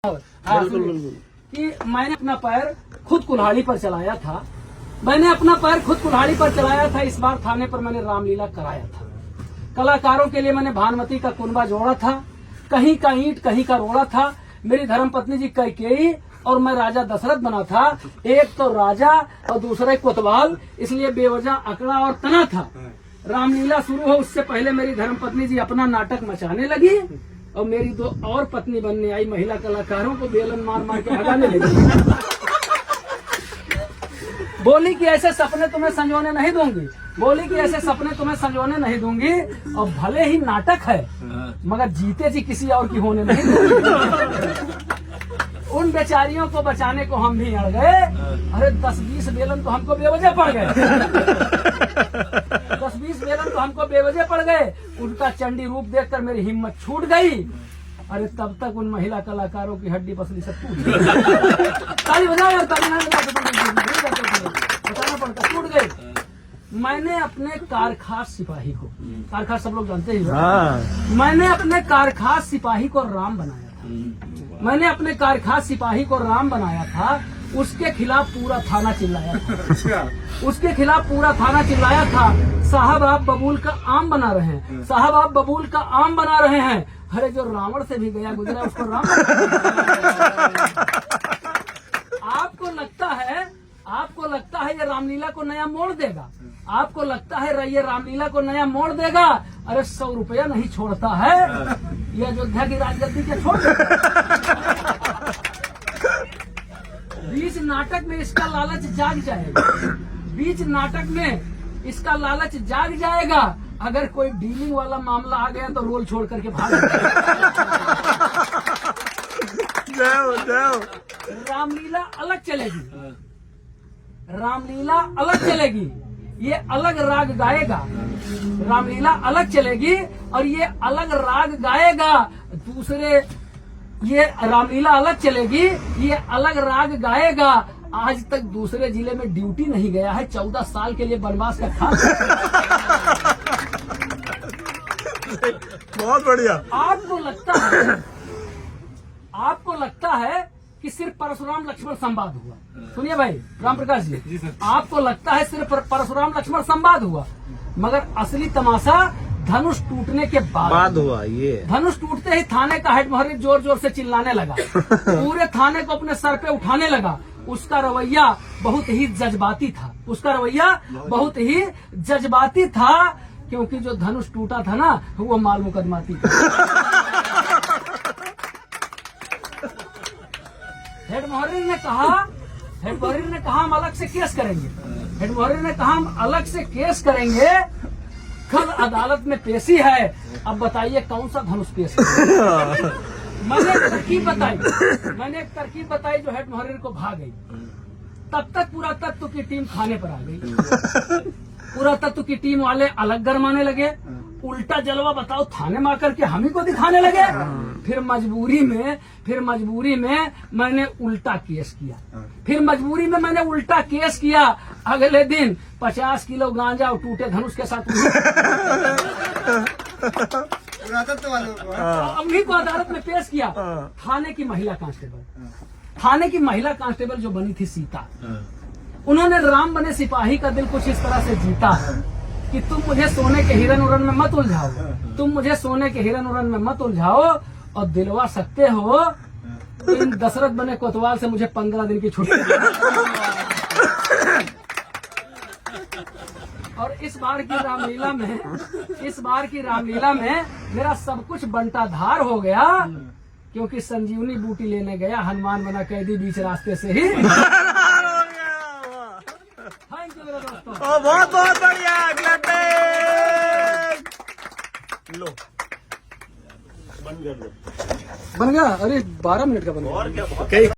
बिल्कुल बिल्कुल कि मैंने अपना पैर खुद कुल्हाड़ी पर चलाया था। मैंने अपना पैर खुद कुल्हाड़ी पर चलाया था। इस बार थाने पर मैंने रामलीला कराया था। कलाकारों के लिए मैंने भानुमति का कुनबा जोड़ा था। कहीं का ईंट कहीं का रोड़ा था। मेरी धर्मपत्नी जी कैकेयी और मैं राजा दशरथ बना था। एक तो राजा और दूसरा कोतवाल, इसलिए बेवजह अकड़ा और तना था। रामलीला शुरू हो उससे पहले मेरी धर्मपत्नी जी अपना नाटक मचाने लगी और मेरी दो और पत्नी बनने आई महिला कलाकारों को बेलन मार मार के भगाने लगी। बोली कि ऐसे सपने तुम्हें संजोने नहीं दूंगी। बोली कि ऐसे सपने तुम्हें संजोने नहीं दूंगी और भले ही नाटक है मगर जीते जी किसी और की होने नहीं दूंगी। उन बेचारियों को बचाने को हम भी अड़ गए। अरे 10-20 बेलन तो हमको बेवजह पड़ गए। 10-20 बेलन तो हमको बेवजह पड़ गए। उनका चंडी रूप देखकर मेरी हिम्मत छूट गई। अरे तब तक उन महिला कलाकारों की हड्डी पसली सब टूट गई। ताली बजाओ यार, बताना पड़ता, टूट गई। मैंने अपने कारखास सिपाही को, कारखास सब लोग जानते ही, मैंने अपने कारखास सिपाही को राम बनाया था। मैंने अपने कारखास सिपाही को राम बनाया था। उसके खिलाफ पूरा थाना चिल्लाया था। उसके खिलाफ पूरा थाना चिल्लाया था। साहब आप बबूल का आम बना रहे हैं। साहब आप बबूल का आम बना रहे हैं। अरे जो रावण से भी गया गुजरा उसको राम आपको लगता है ये रामलीला को नया मोड़ देगा। आपको लगता है ये रामलीला को नया मोड़ देगा। अरे 100 रुपया नहीं छोड़ता है ये अयोध्या की राजगद्दी के छोड़ देगा। बीच नाटक में इसका लालच जाग जाएगा। बीच नाटक में इसका लालच जाग जाएगा। अगर कोई डीलिंग वाला मामला आ गया तो रोल छोड़ करके भाग जाओ। रामलीला अलग चलेगी। रामलीला अलग चलेगी। ये अलग राग गाएगा। रामलीला अलग चलेगी और ये अलग राग गाएगा। दूसरे ये रामलीला अलग चलेगी, ये अलग राग गाएगा। आज तक दूसरे जिले में ड्यूटी नहीं गया है। 14 साल के लिए वनवास का खा। बहुत बढ़िया। आपको लगता है कि सिर्फ परशुराम लक्ष्मण संवाद हुआ। सुनिए भाई राम प्रकाश जी, आपको लगता है सिर्फ परशुराम लक्ष्मण संवाद हुआ मगर असली तमाशा धनुष टूटने के बाद हुआ। ये धनुष टूटते ही थाने का हेड मोहर्रिस जोर जोर से चिल्लाने लगा। पूरे थाने को अपने सर पे उठाने लगा। उसका रवैया बहुत ही जज्बाती था। क्योंकि जो धनुष टूटा था ना वो माल मुकदमाती था। हेड मोहर्रिस ने कहा हम अलग से केस करेंगे। हेड मोहर्रिस ने कहा हम अलग से केस करेंगे। कल अदालत में पेशी है। अब बताइए कौन सा धनुष पेश करें? मैंने एक तरकीब बताई जो हेड मोहर्रिस को भाग गई। तब तक पुरातत्व की टीम थाने पर आ गई। पुरातत्व की टीम वाले अलग गरमाने लगे। उल्टा जलवा बताओ थाने में आकर के हम ही को दिखाने लगे। फिर मजबूरी में मैंने उल्टा केस किया। अगले दिन 50 किलो गांजा और टूटे धनुष के साथ उन्हीं को अदालत में पेश किया। थाने की महिला कांस्टेबल जो बनी थी सीता, उन्होंने राम बने सिपाही का दिल कुछ इस तरह से जीता कि तुम मुझे सोने के हिरन उरन में मत उलझाओ और दिलवा सकते हो तो इन दशरथ बने कोतवाल से मुझे 15 दिन की छुट्टी। और इस बार की रामलीला में मेरा सब कुछ बंटाधार हो गया क्योंकि संजीवनी बूटी लेने गया हनुमान बना कैदी बीच रास्ते से ही। थैंक यू मेरे दोस्तों। बहुत बढ़िया। लो बन गया। अरे 12 मिनट का बन गया।